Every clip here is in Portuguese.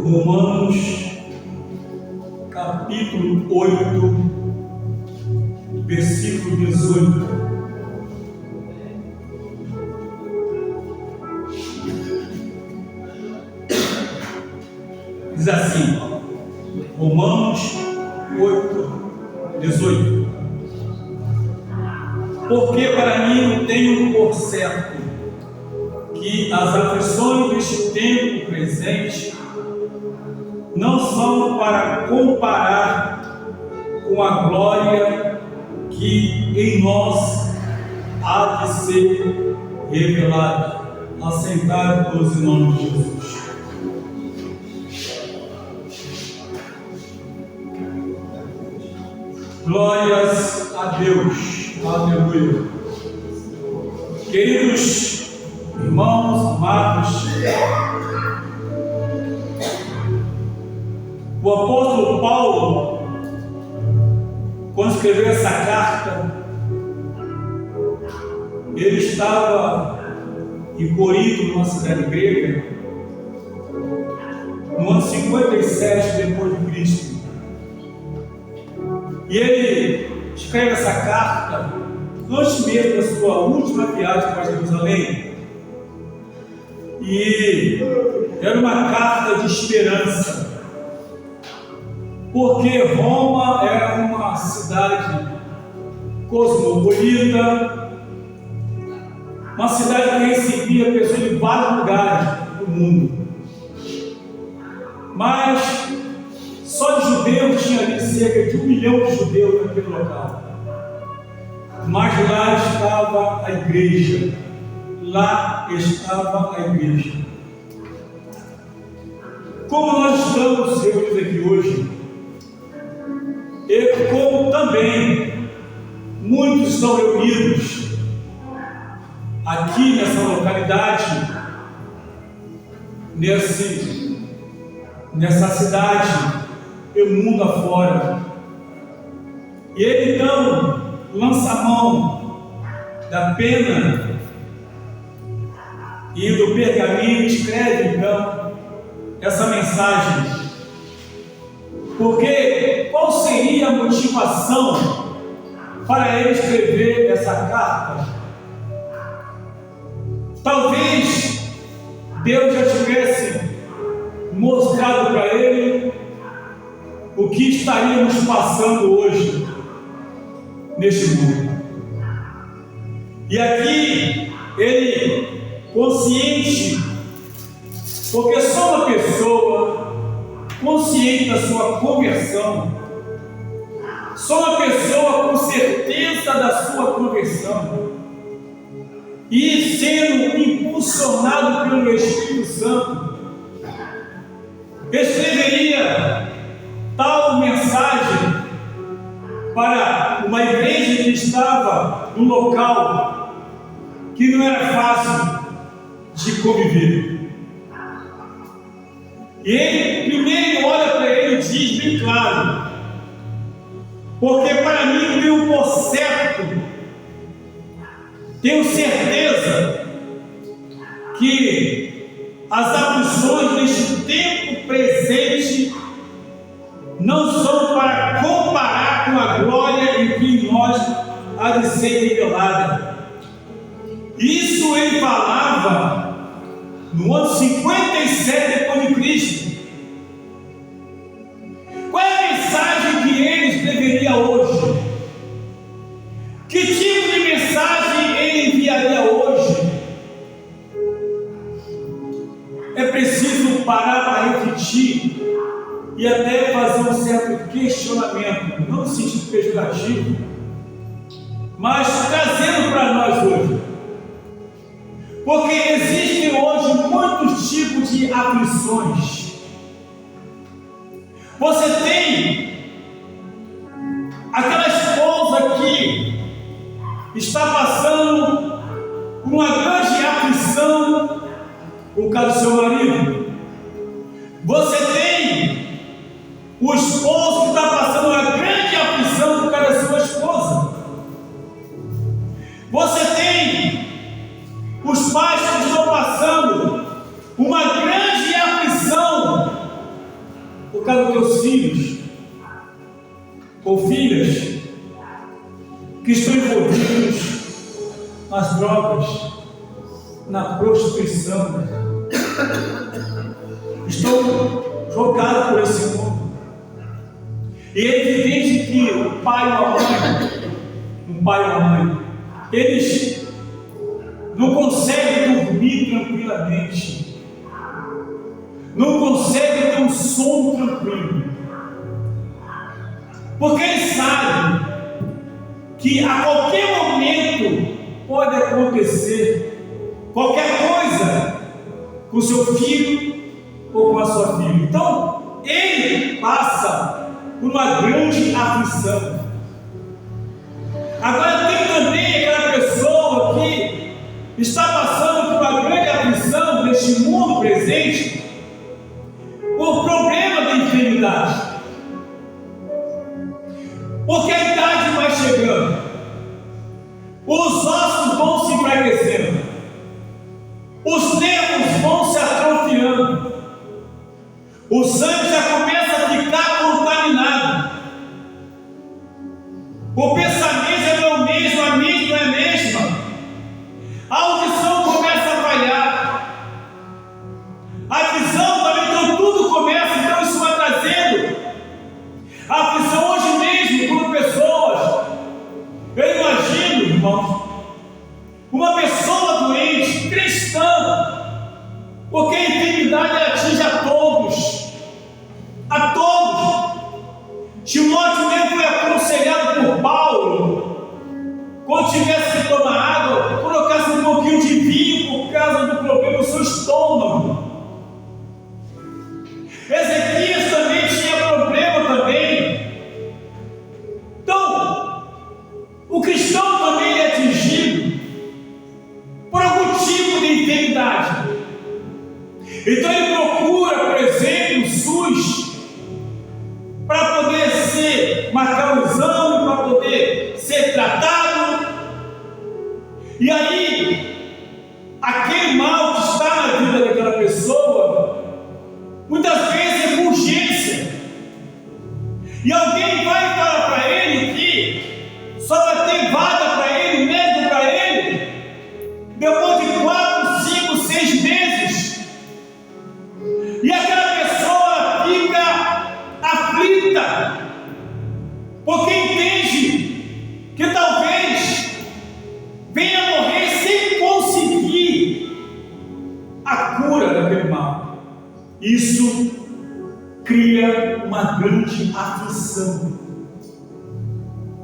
Romanos, capítulo 8, versículo 18. Diz assim, Romanos 8, 18. Porque para mim tenho por certo que as aflições deste tempo presente não são para comparar com a glória que em nós há de ser revelada. Assentados em nome de Jesus. Glórias a Deus. Aleluia. Queridos irmãos, amados, o apóstolo Paulo, quando escreveu essa carta, ele estava em Corinto, numa cidade grega, no ano 57 depois de Cristo. E ele escreve essa carta antes mesmo da sua última viagem para Jerusalém. E era uma carta de esperança, porque Roma era uma cidade cosmopolita, uma cidade que recebia pessoas de vários lugares do mundo. Mas só de judeus tinha ali cerca de 1 milhão de judeus naquele local. Mas lá estava a igreja. Lá estava a igreja. Como nós estamos reunidos aqui hoje, e como também muitos estão reunidos aqui nessa localidade, nessa cidade e mundo afora, e ele então lança a mão da pena e do pergaminho, escreve então essa mensagem. Porque qual seria a motivação para ele escrever essa carta? Talvez Deus já tivesse mostrado para ele o que estaríamos passando hoje neste mundo. E aqui ele, consciente, porque só uma pessoa consciente da sua conversão, só uma pessoa com certeza da sua conversão e sendo impulsionado pelo Espírito Santo, escreveria tal mensagem para uma igreja que estava num local que não era fácil de conviver. E ele primeiro olha para ele e diz bem claro: porque para mim tenho por certo, tenho certeza que as aflições deste tempo presente não são para comparar com a glória em que em nós há de ser revelada. Isso ele falava no ano 57 depois de Cristo. Qual é a mensagem que ele escreveria hoje? Que tipo de mensagem ele enviaria hoje? É preciso parar para refletir e até fazer um certo questionamento, não no sentido pejorativo, mas trazendo para nós hoje. Porque existem hoje muitos tipos de aflições. Você tem aquela esposa que está passando uma grande aflição por causa do seu marido. Você tem o esposo que está passando uma grande aflição por causa da sua esposa. Você tem os pais que na prostituição, estão jogados por esse mundo. E é evidente que o pai ou a mãe, eles não conseguem dormir tranquilamente, não conseguem ter um sono tranquilo, porque eles sabem que a qualquer momento pode acontecer qualquer coisa com seu filho ou com a sua filha. Então, ele passa por uma grande aflição. Agora tem também aquela pessoa que está passando por uma grande aflição neste mundo presente por problema da enfermidade. Porque a idade vai chegando, os ossos vão se enfraquecendo, os nervos vão se atrofiando, o sangue já começa a ficar contaminado, o pensamento já não é o mesmo, a mente não é a mesma, a audição começa a falhar, a visão também, então tudo começa, então isso vai trazendo a visão. Hoje mesmo, quando pessoas, eu imagino, irmãos, uma pessoa doente, cristã, porque a enfermidade atinge a todos, Timóteo mesmo foi aconselhado por Paulo, quando tivesse que tomar água, colocasse um pouquinho de vinho por causa do problema do seu estômago. Ezequias também tinha problema também. Então, o cristão também é atingido por algum tipo de enfermidade. Então ele procura, por exemplo, o SUS para poder marcar o exame, para poder ser tratado. E aí, aquele mal que está na vida daquela pessoa, muitas vezes é com urgência. E alguém vai falar para ele que só vai ter vaga para ele, médico para ele, depois de 4, 5, 6 meses. E aquela pessoa fica aflita, porque entende que talvez venha morrer sem conseguir a cura daquele mal. Isso cria uma grande aflição.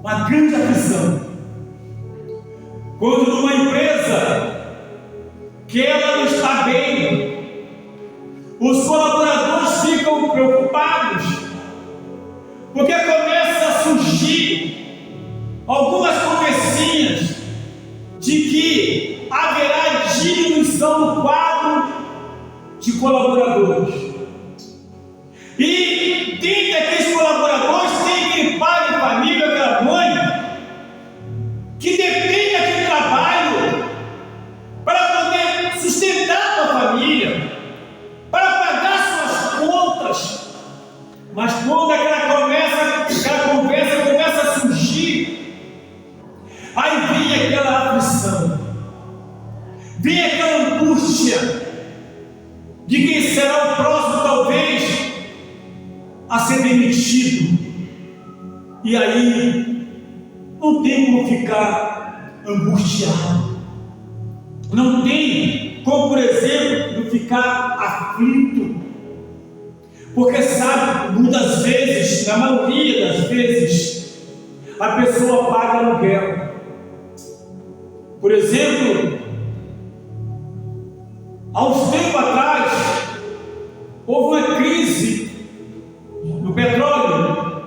Uma grande aflição. Quando numa empresa que ela não está bem, os colaboradores ficam preocupados, porque começa a surgir algumas conversinhas de que haverá diminuição no quadro de colaboradores. E dentre aqueles colaboradores tem aquele pai de família, aquela mãe, que depende daquele trabalho para poder sustentar a família, para pagar suas contas. Mas quando aquela conversa começa a surgir, aí vem aquela aflição, vem aquela angústia de quem será o próximo, talvez, a ser demitido. E aí não tem como ficar angustiado, não tem como, por exemplo, não ficar aflito, porque sabe, muitas vezes, na maioria das vezes, a pessoa paga aluguel. Por exemplo, há uns tempos atrás houve uma crise no petróleo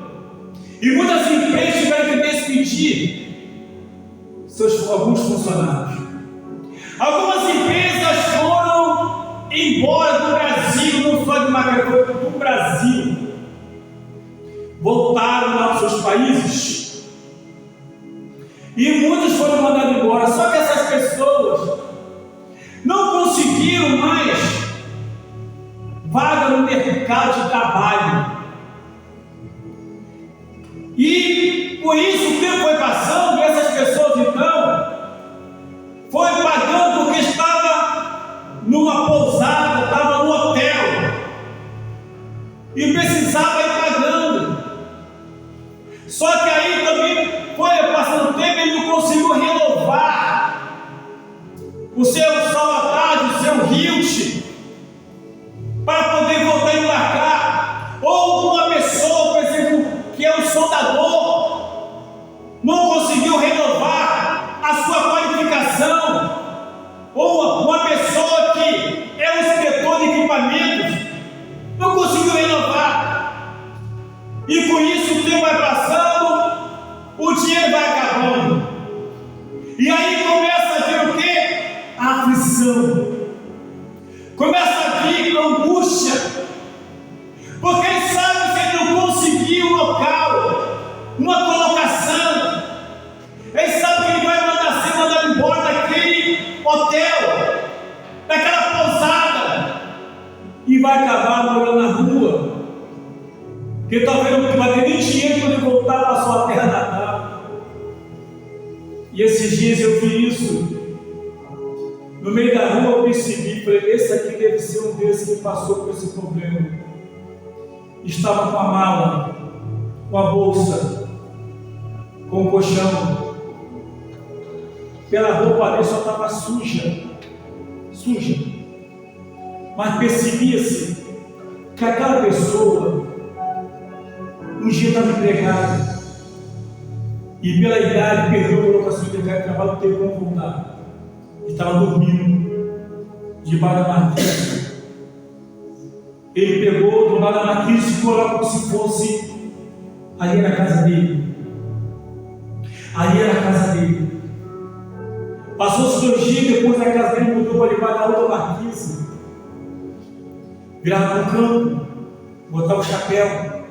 e muitas empresas tiveram que despedir alguns funcionários. Algumas empresas foram embora do Brasil, não só de Macapá, do Brasil, voltaram lá para os seus países e muitos foram mandados embora. Só que essas pessoas não conseguiram mais vaga no mercado de trabalho. E por isso o tempo foi passando, essas pessoas então foi pagando porque estava guilt para poder voltar a embarcar. Ou uma pessoa, por exemplo, que é um soldador, não conseguiu renovar a sua qualificação. Ou uma pessoa que é um inspetor de equipamentos, não conseguiu renovar. E com isso o tempo vai passando, o dinheiro vai acabando. E aí começa a vir o quê? A aflição. Começa a vir a angústia. Porque ele sabe que ele não conseguiu um local, uma colocação. Ele sabe que ele vai ser mandado embora daquele hotel, daquela pousada, e vai acabar morando na rua. Porque talvez não vai ter nem dinheiro para ele voltar para a sua terra natal. E esses dias eu vi isso. No meio da rua eu percebi, falei, esse aqui deve ser um desses que passou por esse problema. Estava com a mala, com a bolsa, com o colchão. Pela roupa dele só estava suja. Mas percebia-se que aquela pessoa um dia estava empregada e pela idade perdeu a colocação de empregado de trabalho, não teve como voltar. Estava dormindo debaixo da marquise. Ele pegou do lado da marquise e ficou lá como se fosse ali na casa dele. Ali era a casa dele. Passou-se 2 dias, depois a casa dele mudou para debaixo da outra marquise. Virava para o campo, botava o chapéu,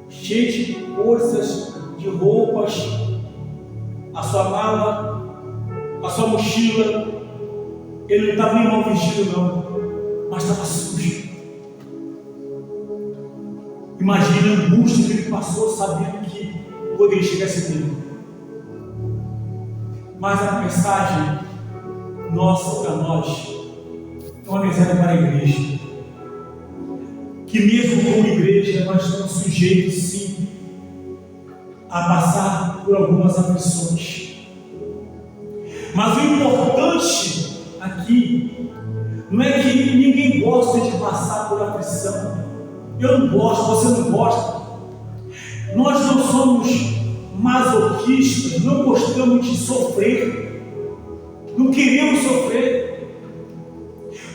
cheio de coisas, de roupas, a sua mala, a sua mochila. Ele não estava nem mal vestido não, mas estava sujo. Imagina a angústia que ele passou sabendo que poderia chegar a esse tempo. Mas a mensagem nossa para nós é uma mensagem para a igreja. Que mesmo como igreja nós estamos sujeitos sim a passar por algumas aflições. Mas o importante aqui não é que ninguém gosta de passar por aflição. Eu não gosto, você não gosta. Nós não somos masoquistas, não gostamos de sofrer, não queremos sofrer.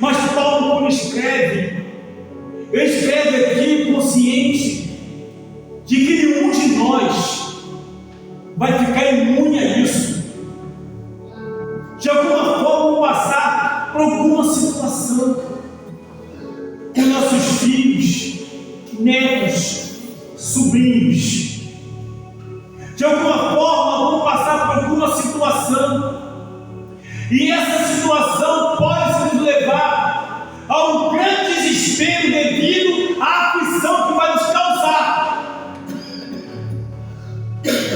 Mas Paulo, quando escreve, ele escreve aqui consciente de que nenhum de nós vai ficar imune a isso. De alguma forma passar por alguma situação com nossos filhos, netos, sobrinhos. De alguma forma vamos passar por alguma situação. E essa situação pode nos levar a um grande desespero devido à aflição que vai nos causar.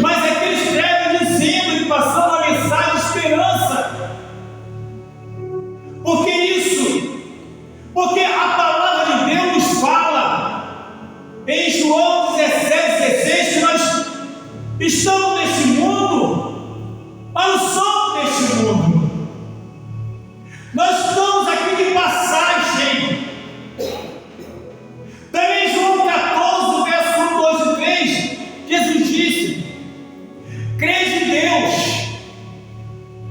Mas aqui ele escreve dizendo e passando a mensagem de esperança. Por que isso? Porque a palavra de Deus nos fala em João 17,16 que nós estamos neste mundo, mas não somos deste mundo. Nós estamos aqui de passagem. Também João 14, verso 2 e 3, Jesus disse: crede em Deus,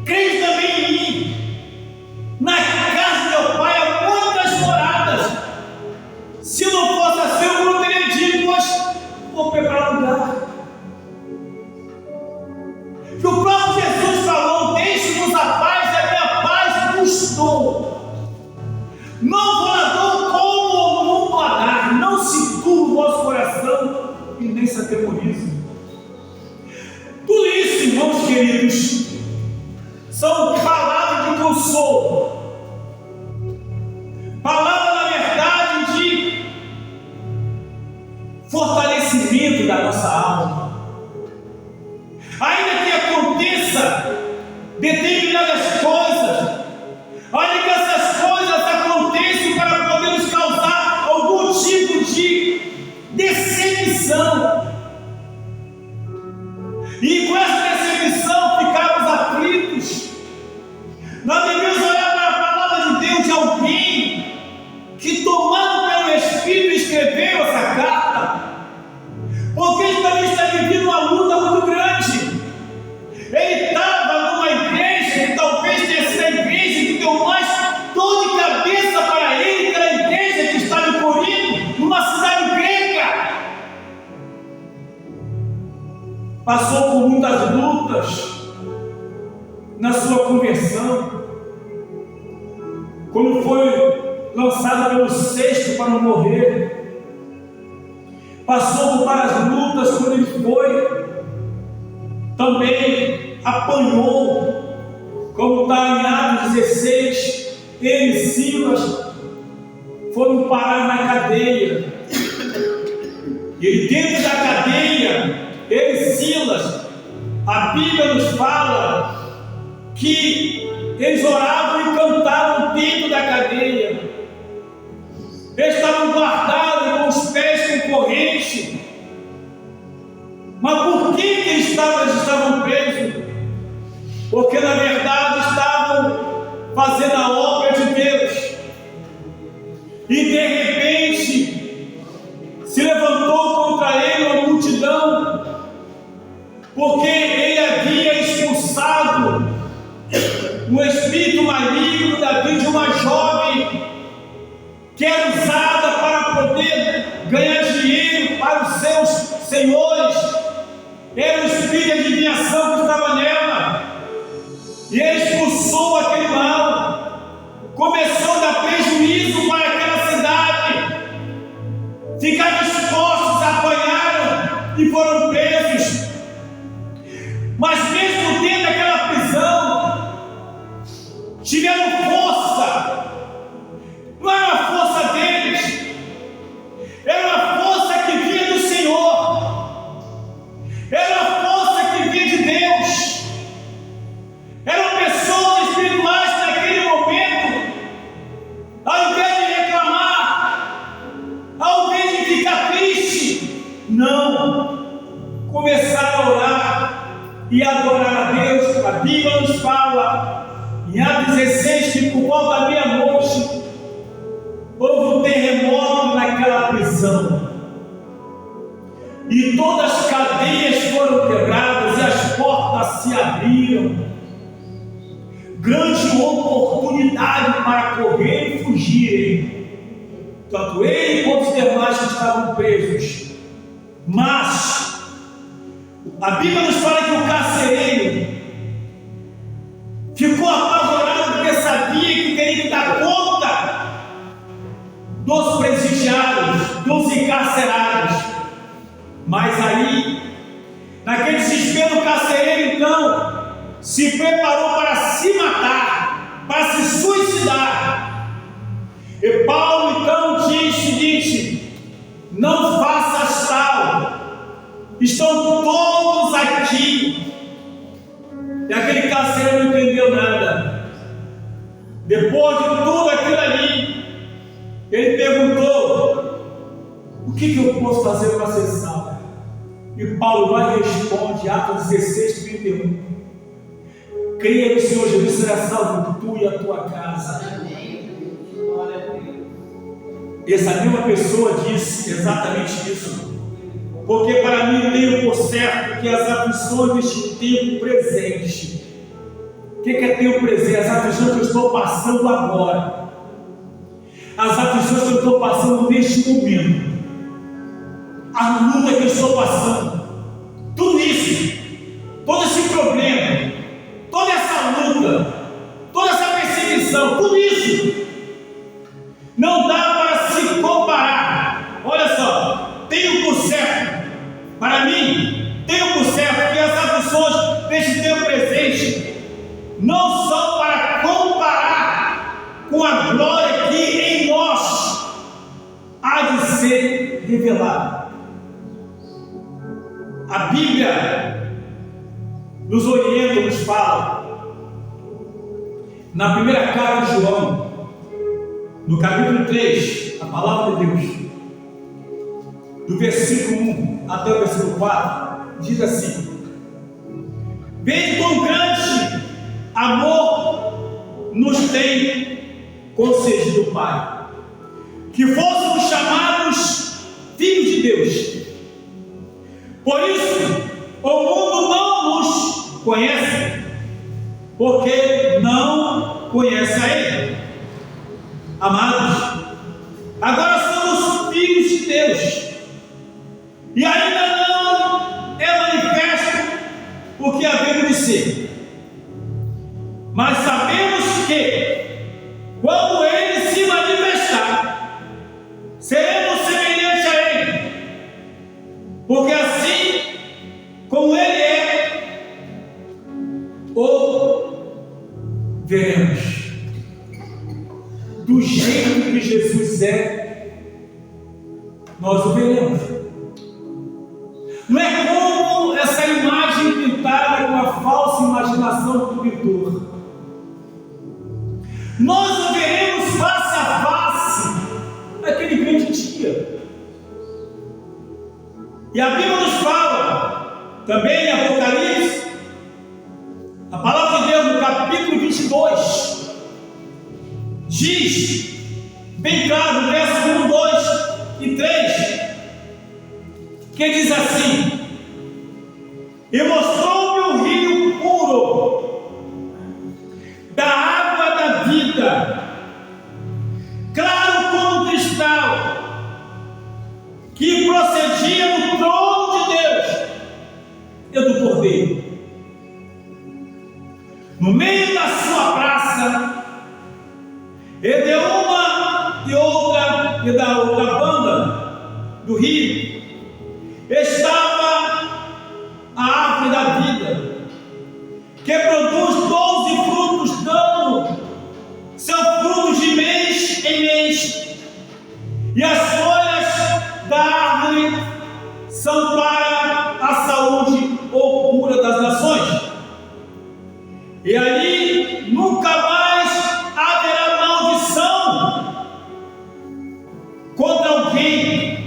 crede também em mim. Na casa de meu pai há muitas moradas. Se não fosse assim, eu não teria dito, mas vou preparar lugar. Que o próprio Jesus falou: deixe-nos a paz, e a minha paz vos dou. Não vou lá dou como o mundo a dar. Não se turbe o vosso coração e nem se atemorize. Tudo isso, irmãos queridos, são palavras de consolo. Palavra, na verdade, de fortalecimento da nossa alma. Ainda que aconteça determinadas coisas, olha que essas coisas acontecem para poder nos causar algum tipo de decepção. E com essa decepção ficamos aflitos, passou por muitas lutas na sua conversão, quando foi lançado pelo cesto para não morrer, passou por várias lutas quando ele foi, também apanhou, como está em Atos 16, ele e Silas foram parar na cadeia, e dentro da cadeia, ele e Silas, a Bíblia nos fala que eles oravam e cantavam dentro da cadeia. Eles estavam guardados com os pés com corrente. Mas por que eles estavam presos? Porque na verdade estavam fazendo a obra de Deus. E de repente se levantou contra ele uma multidão, porque ele havia expulsado um espírito maligno da vida de uma jovem que era usada para poder ganhar dinheiro para os seus senhores. Era o espírito de adivinhação que estava nela, e ele expulsou aquele mal, começou a dar prejuízo para aquela cidade, ficaram expostos, apanharam e foram presos. Mas mesmo dentro daquela prisão, tiveram força. Não era a força deles, era a força que vinha do Senhor, era a força que vinha de Deus. Eram pessoas espirituais que naquele momento, ao invés de reclamar, ao invés de ficar triste, não, começaram a orar e adorar a Deus. A Bíblia nos fala em Atos 16 que por volta da meia-noite houve um terremoto naquela prisão, e todas as cadeias foram quebradas e as portas se abriram. Grande oportunidade para correr e fugirem, tanto ele quanto os demais que estavam presos. Mas a Bíblia nos fala que o carcereiro ficou apavorado porque sabia que teria que dar conta dos presidiários, dos encarcerados. Mas aí, naquele desespero, o carcereiro então se preparou para se matar, para se suicidar. E Paulo então diz o seguinte: não faças tal, estão todos aqui. E aquele carcereiro não entendeu nada. Depois de tudo aquilo ali, ele perguntou: o que eu posso fazer para ser salvo? E Paulo vai e responde, Atos 16, 31. Creia no Senhor Jesus, será salvo tu e a tua casa. Essa mesma pessoa disse exatamente isso. Porque para mim tenho por certo que as aflições deste tempo presente. O que é tempo presente? As aflições que eu estou passando agora. As aflições que eu estou passando neste momento. A luta que eu estou passando. Tudo isso. Todo esse problema. Toda essa luta. Toda essa perseguição. Tudo isso. Não dá para se comparar. Olha só. Tenho por certo. Para mim, tenho por certo que as aflições deste tempo presente não são para comparar com a glória que em nós há de ser revelada. A Bíblia nos orienta, nos fala, na primeira carta de João, no capítulo 3, a palavra de Deus, do versículo 1 até o versículo 4, diz assim: veja quão grande amor nos tem concedido o Pai, que fôssemos chamados filhos de Deus. Por isso, o mundo não nos conhece, porque não conhece a Ele. Amados, agora somos filhos de Deus, e ainda não é manifesto acontecer. Mas sabemos que, quando Ele se manifestar, seremos semelhantes a Ele, porque assim como Ele é, o veremos. Do jeito que Jesus é, nós o veremos. Não é como essa imagem pintada com a falsa imaginação do pintor. Nós o veremos face a face naquele grande dia. E a Bíblia nos fala, também em Apocalipse, a palavra de Deus no capítulo 22, diz, bem claro, no verso 1, 2 e 3, que diz assim: e mostrou-me um rio puro, da água da vida, claro como cristal, que procedia do trono de Deus e do Cordeiro. No meio da sua praça, e de uma e outra e da outra banda do rio, estava a árvore da vida, que produz 12 frutos, dando seu fruto de mês em mês, e as folhas da árvore são para a saúde ou cura das nações. E ali nunca mais haverá maldição contra alguém,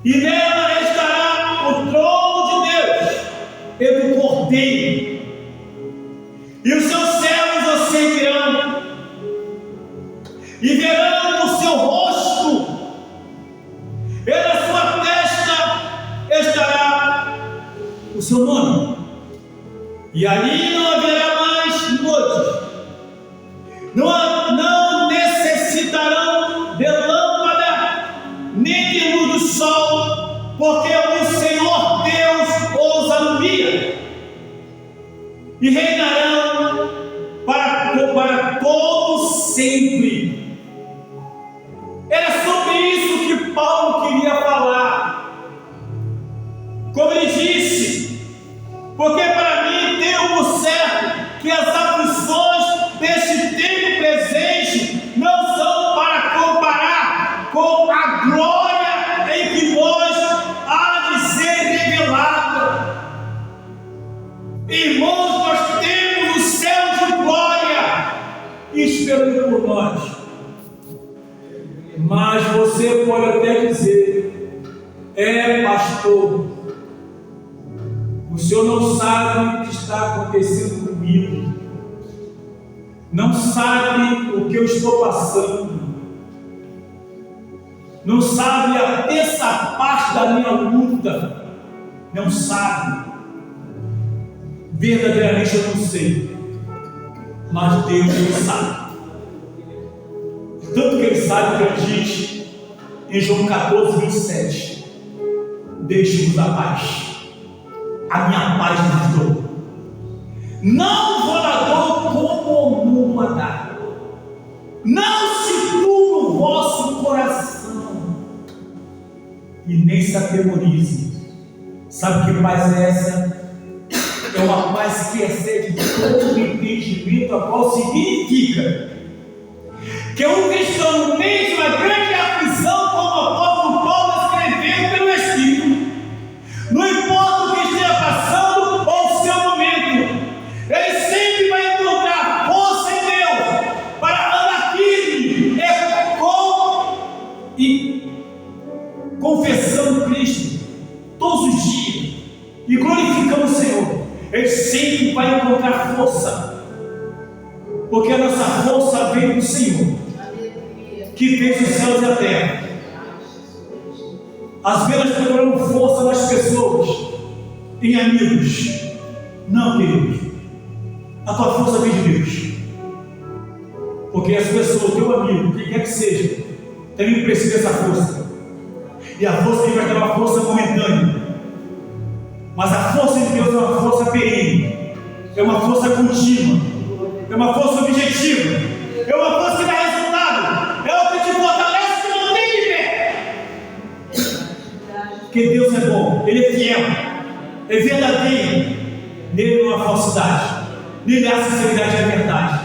e nela estará o trono de Deus e do Cordeiro, e os seus servos o servirão, e verão o seu rosto, e na sua testa estará o seu nome. E ali não haverá mais noite, não necessitarão de lâmpada, nem de luz do sol, porque o Senhor Deus os alumia, e reinarão para todo sempre. Era sobre isso que Paulo queria falar. Como ele disse, porque para mim tenho por certo que as aflições deste tempo presente não são para comparar com a glória em que nós há de ser revelada. Irmãos, nós temos o céu de glória esperando por nós. Mas você pode até dizer: pastor, o senhor não sabe o que está acontecendo comigo, não sabe o que eu estou passando, não sabe a terça parte da minha luta, não sabe. Verdadeiramente eu não sei, mas Deus sabe. Tanto que Ele sabe que Ele diz em João 14, 27: deixe-vos a paz. A minha paz lhes dou. Não vou dar dor como o mundo a dá. Não se turbe o vosso coração, e nem se atemorize. Sabe que paz é essa? É uma paz que excede todo o entendimento, a qual significa que um cristão, no meio de uma grande aflição, como o apóstolo Paulo escreveu pelo Espírito, não importa o que esteja passando ou o seu momento, ele sempre vai encontrar força em Deus para andar firme e confessando Cristo todos os dias e glorificando o Senhor. Ele sempre vai encontrar força, porque a nossa força vem do Senhor, que fez os céus e a terra. Às vezes nós procuramos força nas pessoas, em amigos. Não, queridos, a tua força vem de Deus, porque as pessoas, o teu amigo, quem quer que seja, também precisa dessa força, e a força que vai dar uma força momentânea, mas a força de Deus é uma força perene, É uma força contínua. É uma força objetiva. É uma força que dá resultado. É o que te fortalece e mantém de pé. Porque Deus é bom. Ele é fiel. É verdadeiro. Nele não há falsidade. Nele há sinceridade e a verdade.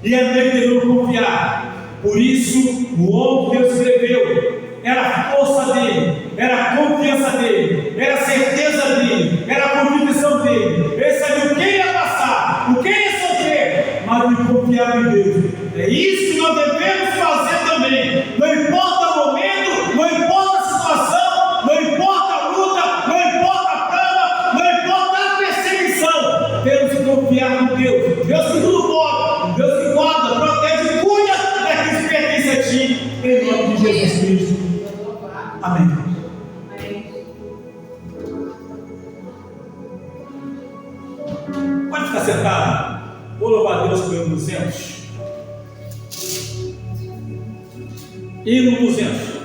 E é nele que devemos confiar. Por isso, o homem que Deus escreveu era a força dele, era a confiança dele, era a certeza dele, era a convicção dele. Ele sabia o que ia passar, o que ia sofrer, mas ele confiava em Deus. É isso que nós devemos fazer também. Não importa o momento, não importa a situação, não importa a luta, não importa a prova, não importa a perseguição. Temos que confiar em Deus. Deus que tudo pode, Deus que guarda, protege e cuida daqueles que pertencem a ti, em nome de Jesus Cristo. Amém. Pode ficar sentado. Vou louvar a Deus pelo hino 200. Hino 200.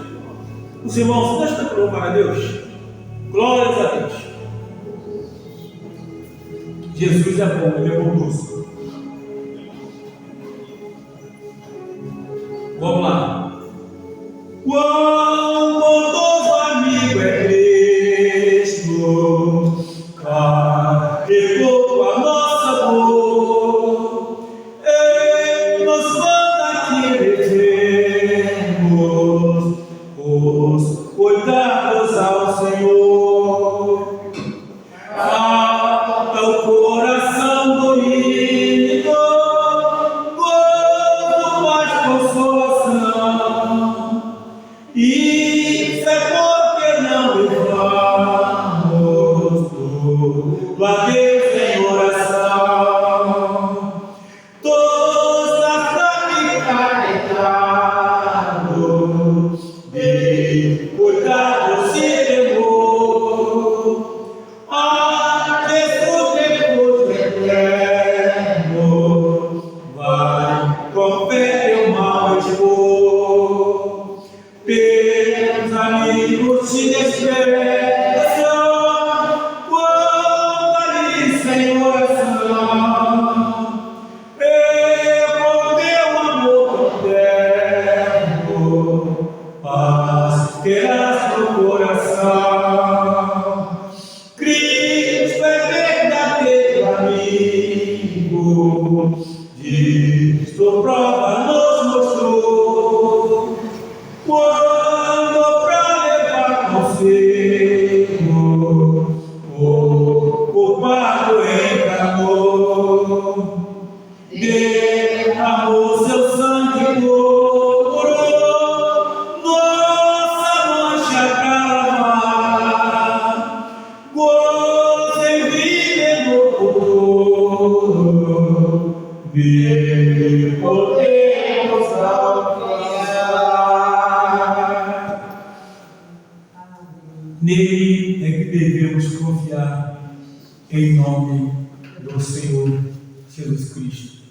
Os irmãos, deixa para louvar a Deus. Glórias a Deus. Jesus é bom, Ele é bondoso. Vamos lá. Quão bondoso amigo é Cristo, carregou a nossa dor, Ele nos manda que levemos os cuidados ao Senhor. Falta o coração doído, quando mais consolação. Isso é porque não levamos tudo a Deus em oração. Todos carregados de cuidados e temor, a Deus depois eterno vai confere o mal de boa. Pelos amigos se despeçam, quando ali sem oração, com teu amor eterno, paz terás no coração. Cristo é verdadeiro amigo, disto prova nos mostrou. Quando pra levar consigo o culpado encarnou, derramou seu sangue puro, nossa mancha pra lavar, gozo em vida no futuro, nele podemos alcançar. Nele é que devemos confiar, em nome do Senhor Jesus Cristo.